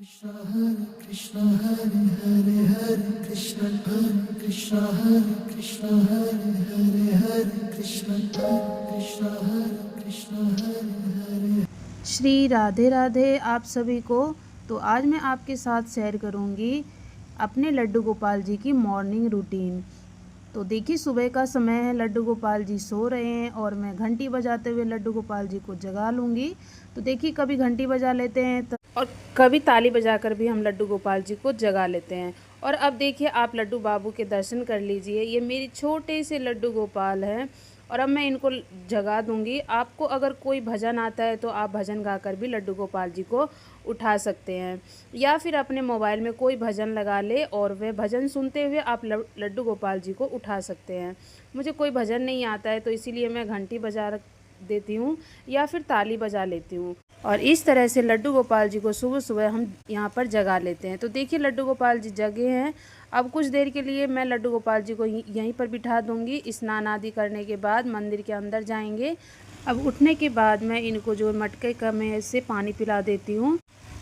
Krishna Hare Krishna Hare Hare Hare Krishna Hare Krishna Hare Krishna Hare Hare Hare Krishna Hare Krishna Hare Krishna Hare Hare। Shri Radhe Radhe आप सभी को। तो आज मैं आपके साथ शेयर करूंगी अपने लड्डू गोपाल जी की मॉर्निंग रूटीन। तो देखिए सुबह का समय है, लड्डू गोपाल जी सो रहे हैं और मैं घंटी बजाते हुए लड्डू गोपाल जी को जगा लूँगी। तो देखिए कभी घंटी बजा लेते हैं और कभी ताली बजाकर भी हम लड्डू गोपाल जी को जगा लेते हैं। और अब देखिए आप लड्डू बाबू के दर्शन कर लीजिए, ये मेरी छोटे से लड्डू गोपाल हैं और अब मैं इनको जगा दूंगी। आपको अगर कोई भजन आता है तो आप भजन गाकर भी लड्डू गोपाल जी को उठा सकते हैं, या फिर अपने मोबाइल में कोई भजन लगा ले और वह भजन सुनते हुए आप लड्डू गोपाल जी को उठा सकते हैं। मुझे कोई भजन नहीं आता है तो इसीलिए मैं घंटी बजा देती हूँ या फिर ताली बजा लेती हूँ और इस तरह से लड्डू गोपाल जी को सुबह सुबह हम यहाँ पर जगा लेते हैं। तो देखिए लड्डू गोपाल जी जगे हैं। अब कुछ देर के लिए मैं लड्डू गोपाल जी को यहीं पर बिठा दूंगी। स्नान आदि करने के बाद मंदिर के अंदर जाएंगे। अब उठने के बाद मैं इनको जो मटके का में से पानी पिला देती हूँ।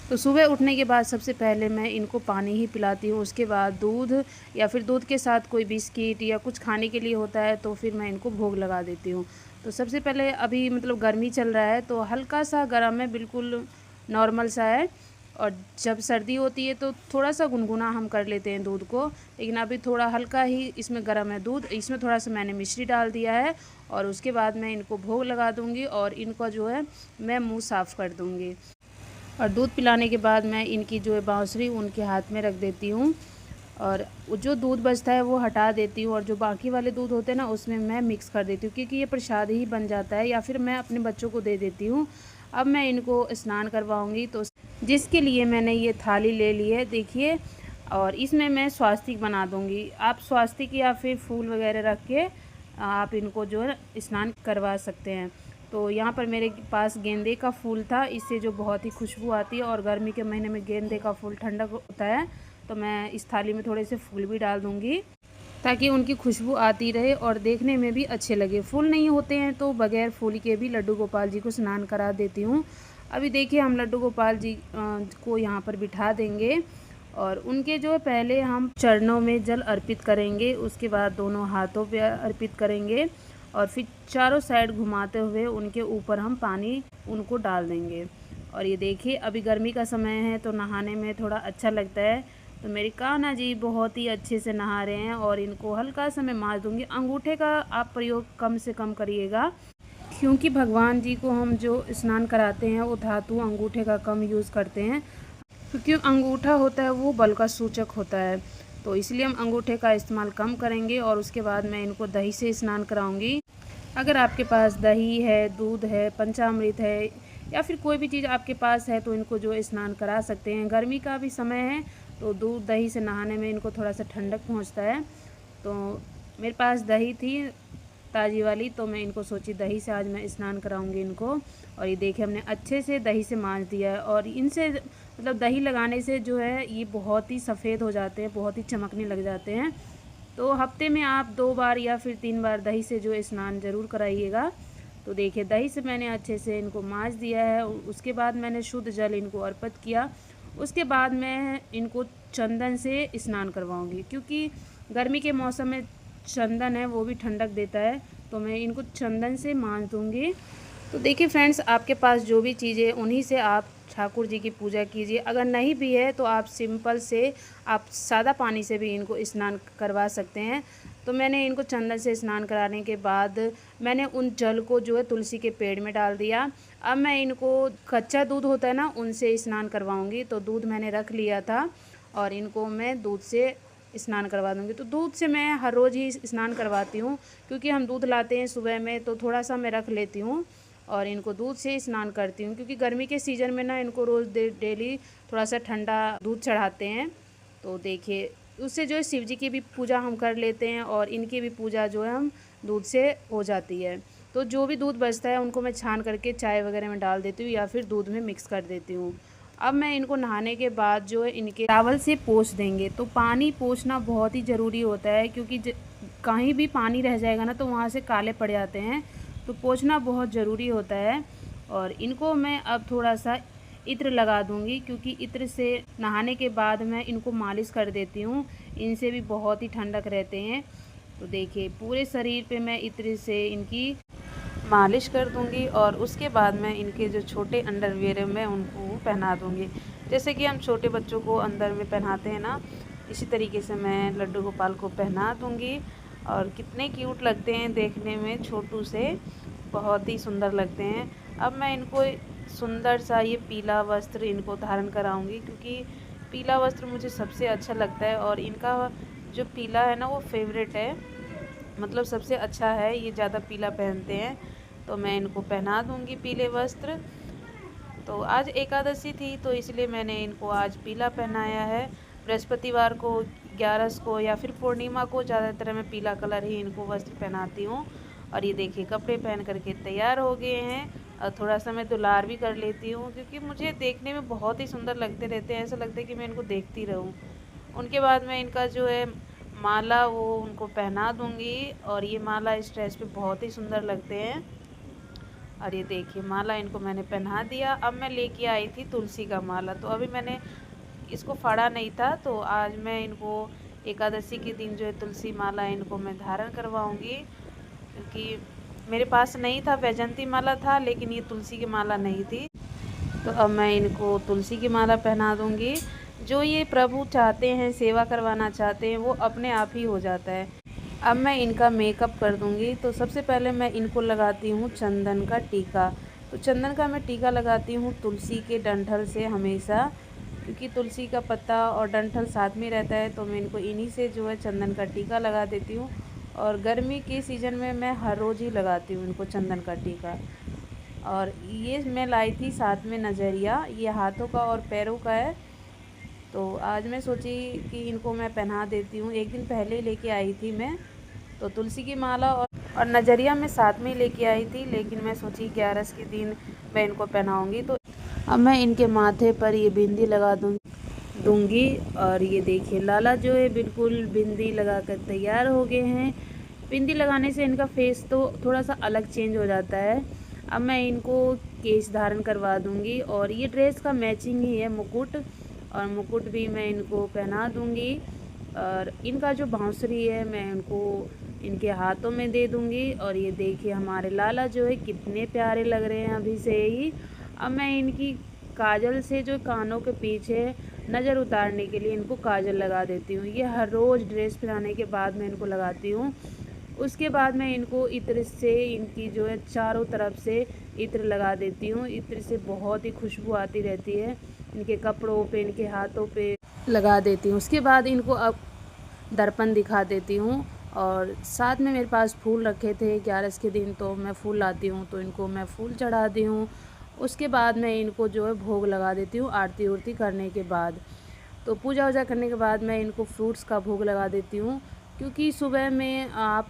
तो सुबह उठने के बाद सबसे पहले मैं इनको पानी ही पिलाती हूँ, उसके बाद दूध या फिर दूध के साथ कोई बिस्किट या कुछ खाने के लिए होता है तो फिर मैं इनको भोग लगा देती हूँ। तो सबसे पहले अभी मतलब गर्मी चल रहा है तो हल्का सा गर्म है, बिल्कुल नॉर्मल सा है। और जब सर्दी होती है तो थोड़ा सा गुनगुना हम कर लेते हैं दूध को, लेकिन अभी थोड़ा हल्का ही इसमें गर्म है दूध। इसमें थोड़ा सा मैंने मिश्री डाल दिया है और उसके बाद मैं इनको भोग लगा दूँगी और इनका जो है मैं मुँह साफ़ कर दूँगी। और दूध पिलाने के बाद मैं इनकी जो है बाँसुरी उनके हाथ में रख देती हूँ और जो दूध बचता है वो हटा देती हूँ और जो बाकी वाले दूध होते हैं ना उसमें मैं मिक्स कर देती हूँ, क्योंकि ये प्रसाद ही बन जाता है या फिर मैं अपने बच्चों को दे देती हूँ। अब मैं इनको स्नान करवाऊँगी तो जिसके लिए मैंने ये थाली ले ली है देखिए, और इसमें मैं स्वास्तिक बना दूँगी। आप स्वास्तिक या फिर फूल वगैरह रख के आप इनको जो है स्नान करवा सकते हैं। तो यहाँ पर मेरे पास गेंदे का फूल था, इससे जो बहुत ही खुशबू आती है और गर्मी के महीने में गेंदे का फूल ठंडक होता है। तो मैं इस थाली में थोड़े से फूल भी डाल दूँगी ताकि उनकी खुशबू आती रहे और देखने में भी अच्छे लगे। फूल नहीं होते हैं तो बगैर फूल के भी लड्डू गोपाल जी को स्नान करा देती हूँ। अभी देखिए हम लड्डू गोपाल जी को यहाँ पर बिठा देंगे और उनके जो पहले हम चरणों में जल अर्पित करेंगे, उसके बाद दोनों हाथों पे अर्पित करेंगे और फिर चारों साइड घुमाते हुए उनके ऊपर हम पानी उनको डाल देंगे। और ये देखिए अभी गर्मी का समय है तो नहाने में थोड़ा अच्छा लगता है। तो मेरे कान्हा जी बहुत ही अच्छे से नहा रहे हैं और इनको हल्का सा मैं मार दूँगी। अंगूठे का आप प्रयोग कम से कम करिएगा, क्योंकि भगवान जी को हम जो स्नान कराते हैं वो धातु अंगूठे का कम यूज़ करते हैं, क्योंकि अंगूठा होता है वो बल का सूचक होता है। तो इसलिए हम अंगूठे का इस्तेमाल कम करेंगे और उसके बाद मैं इनको दही से स्नान कराऊंगी। अगर आपके पास दही है, दूध है, पंचामृत है या फिर कोई भी चीज़ आपके पास है तो इनको जो स्नान करा सकते हैं। गर्मी का भी समय है तो दूध दही से नहाने में इनको थोड़ा सा ठंडक पहुंचता है। तो मेरे पास दही थी ताज़ी वाली तो मैं इनको सोची दही से आज मैं स्नान कराऊंगी इनको। और ये देखिए हमने अच्छे से दही से मांज दिया है और इनसे मतलब दही लगाने से जो है ये बहुत ही सफ़ेद हो जाते हैं, बहुत ही चमकने लग जाते हैं। तो हफ्ते में आप 2 बार या फिर 3 बार दही से जो स्नान ज़रूर कराइएगा। तो देखिए दही से मैंने अच्छे से इनको मांज दिया है। उसके बाद मैंने शुद्ध जल इनको अर्पित किया। उसके बाद मैं इनको चंदन से स्नान करवाऊँगी, क्योंकि गर्मी के मौसम में चंदन है वो भी ठंडक देता है। तो मैं इनको चंदन से मांज दूँगी। तो देखिए फ्रेंड्स, आपके पास जो भी चीज़ें उन्हीं से आप ठाकुर जी की पूजा कीजिए। अगर नहीं भी है तो आप सिंपल से आप सादा पानी से भी इनको स्नान करवा सकते हैं। तो मैंने इनको चंदन से स्नान कराने के बाद मैंने उन जल को जो है तुलसी के पेड़ में डाल दिया। अब मैं इनको कच्चा दूध होता है ना उनसे स्नान करवाऊँगी। तो दूध मैंने रख लिया था और इनको मैं दूध से स्नान करवा दूँगी। तो दूध से मैं हर रोज़ ही स्नान करवाती हूँ, क्योंकि हम दूध लाते हैं सुबह में तो थोड़ा सा मैं रख लेती हूँ और इनको दूध से स्नान करती हूँ, क्योंकि गर्मी के सीज़न में ना इनको रोज़ डेली थोड़ा सा ठंडा दूध चढ़ाते हैं। तो देखिए उससे जो है शिव जी की भी पूजा हम कर लेते हैं और इनकी भी पूजा जो है हम दूध से हो जाती है। तो जो भी दूध बचता है उनको मैं छान करके चाय वगैरह में डाल देती हूँ या फिर दूध में मिक्स कर देती हूँ। अब मैं इनको नहाने के बाद जो है इनके टॉवल से पोंछ देंगे। तो पानी पोंछना बहुत ही ज़रूरी होता है, क्योंकि कहीं भी पानी रह जाएगा ना तो वहाँ से काले पड़ जाते हैं। तो पोंछना बहुत ज़रूरी होता है। और इनको मैं अब थोड़ा सा इत्र लगा दूंगी, क्योंकि इत्र से नहाने के बाद मैं इनको मालिश कर देती हूँ। इनसे भी बहुत ही ठंडक रहते हैं। तो देखिए पूरे शरीर पे मैं इत्र से इनकी मालिश कर दूंगी और उसके बाद मैं इनके जो छोटे अंडरवियर है मैं उनको पहना दूंगी। जैसे कि हम छोटे बच्चों को अंदर में पहनाते हैं ना, इसी तरीके से मैं लड्डू गोपाल को पहना दूंगी। और कितने क्यूट लगते हैं देखने में, छोटू से बहुत ही सुंदर लगते हैं। अब मैं इनको सुंदर सा ये पीला वस्त्र इनको धारण कराऊंगी, क्योंकि पीला वस्त्र मुझे सबसे अच्छा लगता है और इनका जो पीला है ना वो फेवरेट है, मतलब सबसे अच्छा है, ये ज़्यादा पीला पहनते हैं। तो मैं इनको पहना दूंगी पीले वस्त्र। तो आज एकादशी थी तो इसलिए मैंने इनको आज पीला पहनाया है। बृहस्पतिवार को, 11 को या फिर पूर्णिमा को ज़्यादातर मैं पीला कलर ही इनको वस्त्र पहनाती हूँ। और ये देखिए कपड़े पहन करके तैयार हो गए हैं। और थोड़ा सा मैं दुलार भी कर लेती हूँ, क्योंकि मुझे देखने में बहुत ही सुंदर लगते रहते हैं, ऐसा लगता है कि मैं इनको देखती रहूँ। उनके बाद मैं इनका जो है माला वो उनको पहना दूंगी। और ये माला इस ड्रेस पे बहुत ही सुंदर लगते हैं। और ये देखिए माला इनको मैंने पहना दिया। अब मैं लेके आई थी तुलसी का माला, तो अभी मैंने इसको फाड़ा नहीं था, तो आज मैं इनको एकादशी के दिन जो है तुलसी माला इनको मैं धारण करवाऊंगी, क्योंकि मेरे पास नहीं था, वैजंती माला था लेकिन ये तुलसी की माला नहीं थी। तो अब मैं इनको तुलसी की माला पहना दूंगी। जो ये प्रभु चाहते हैं, सेवा करवाना चाहते हैं, वो अपने आप ही हो जाता है। अब मैं इनका मेकअप कर दूंगी। तो सबसे पहले मैं इनको लगाती हूँ चंदन का टीका। तो चंदन का मैं टीका लगाती हूँ तुलसी के डंठल से हमेशा, क्योंकि तुलसी का पत्ता और डंठल साथ में रहता है। तो मैं इनको इन्हीं से जो है चंदन का टीका लगा देती हूँ। और गर्मी के सीज़न में मैं हर रोज़ ही लगाती हूँ इनको चंदन का टीका। और ये मैं लाई थी साथ में नज़रिया, ये हाथों का और पैरों का है। तो आज मैं सोची कि इनको मैं पहना देती हूँ। एक दिन पहले ही लेके आई थी मैं, तो तुलसी की माला और नज़रिया मैं साथ में ही लेके आई थी, लेकिन मैं सोची 11 के दिन मैं इनको पहनाऊँगी। तो अब मैं इनके माथे पर ये बिंदी लगा दूँगी। और ये देखिए लाला जो है बिल्कुल बिंदी लगा कर तैयार हो गए हैं। बिंदी लगाने से इनका फेस तो थोड़ा सा अलग चेंज हो जाता है। अब मैं इनको केश धारण करवा दूँगी। और ये ड्रेस का मैचिंग ही है मुकुट, और मुकुट भी मैं इनको पहना दूँगी। और इनका जो बांसुरी है मैं उनको इनके हाथों में दे दूँगी। और ये देखिए हमारे लाला जो है कितने प्यारे लग रहे हैं अभी से ही। अब मैं इनकी काजल से जो कानों के पीछे नज़र उतारने के लिए इनको काजल लगा देती हूँ। ये हर रोज़ ड्रेस पहनाने के बाद मैं इनको लगाती हूँ। उसके बाद मैं इनको इत्र से इनकी जो है चारों तरफ से इत्र लगा देती हूँ। इत्र से बहुत ही खुशबू आती रहती है, इनके कपड़ों पे, इनके हाथों पे लगा देती हूँ। उसके बाद इनको अब दर्पण दिखा देती हूँ। और साथ में मेरे पास फूल रखे थे 11 के दिन, तो मैं फूल लाती हूँ तो इनको मैं फूल चढ़ाती हूँ। उसके बाद मैं इनको जो है भोग लगा देती हूँ आरती उरती करने के बाद। तो पूजा वूजा करने के बाद मैं इनको फ्रूट्स का भोग लगा देती हूँ, क्योंकि सुबह में आप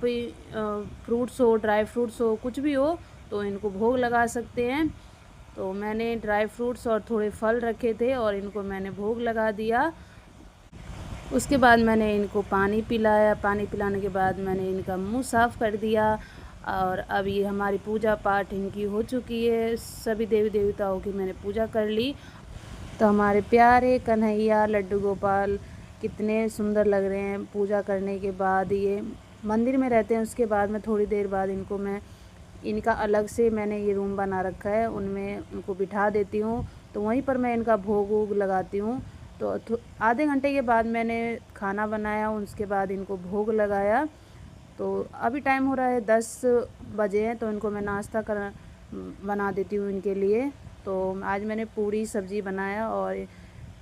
फ्रूट्स हो, ड्राई फ्रूट्स हो, कुछ भी हो तो इनको भोग लगा सकते हैं। तो मैंने ड्राई फ्रूट्स और थोड़े फल रखे थे और इनको मैंने भोग लगा दिया। उसके बाद मैंने इनको पानी पिलाया। पानी पिलाने के बाद मैंने इनका मुंह साफ़ कर दिया। और अब ये हमारी पूजा पाठ इनकी हो चुकी है। सभी देवी देवताओं की मैंने पूजा कर ली। तो हमारे प्यारे कन्हैया लड्डू गोपाल कितने सुंदर लग रहे हैं। पूजा करने के बाद ये मंदिर में रहते हैं। उसके बाद में थोड़ी देर बाद इनको मैं इनका अलग से मैंने ये रूम बना रखा है, उनमें उनको बिठा देती हूँ। तो वहीं पर मैं इनका भोग वोग लगाती हूँ। तो आधे घंटे के बाद मैंने खाना बनाया, उसके बाद इनको भोग लगाया। तो अभी टाइम हो रहा है 10 बजे हैं, तो इनको मैं नाश्ता बना देती हूँ इनके लिए। तो आज मैंने पूरी सब्ज़ी बनाया और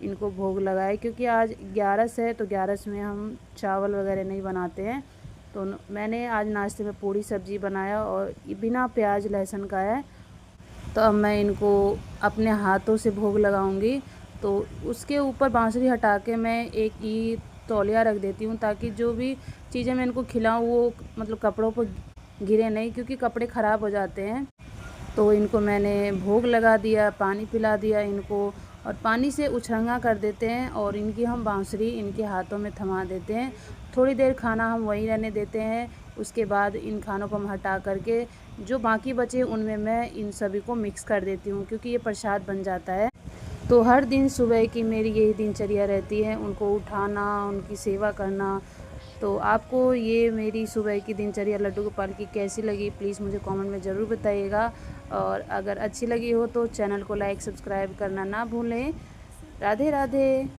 इनको भोग लगाया, क्योंकि आज 11 है तो 11 में हम चावल वगैरह नहीं बनाते हैं। तो मैंने आज नाश्ते में पूरी सब्ज़ी बनाया और बिना प्याज लहसुन का है। तो अब मैं इनको अपने हाथों से भोग लगाऊंगी। तो उसके ऊपर बांसुरी हटा के मैं एक ही तौलिया रख देती हूँ, ताकि जो भी चीज़ें मैं इनको खिलाऊँ वो मतलब कपड़ों पर गिरे नहीं, क्योंकि कपड़े ख़राब हो जाते हैं। तो इनको मैंने भोग लगा दिया, पानी पिला दिया इनको, और पानी से उछंगा कर देते हैं और इनकी हम बांसुरी इनके हाथों में थमा देते हैं। थोड़ी देर खाना हम वहीं रहने देते हैं। उसके बाद इन खानों को हम हटा करके जो बाकी बचे उनमें मैं इन सभी को मिक्स कर देती हूँ, क्योंकि ये प्रसाद बन जाता है। तो हर दिन सुबह की मेरी यही दिनचर्या रहती है, उनको उठाना, उनकी सेवा करना। तो आपको ये मेरी सुबह की दिनचर्या लड्डू गोपाल की कैसी लगी, प्लीज़ मुझे कमेंट में ज़रूर बताइएगा। और अगर अच्छी लगी हो तो चैनल को लाइक सब्सक्राइब करना ना भूलें। राधे राधे।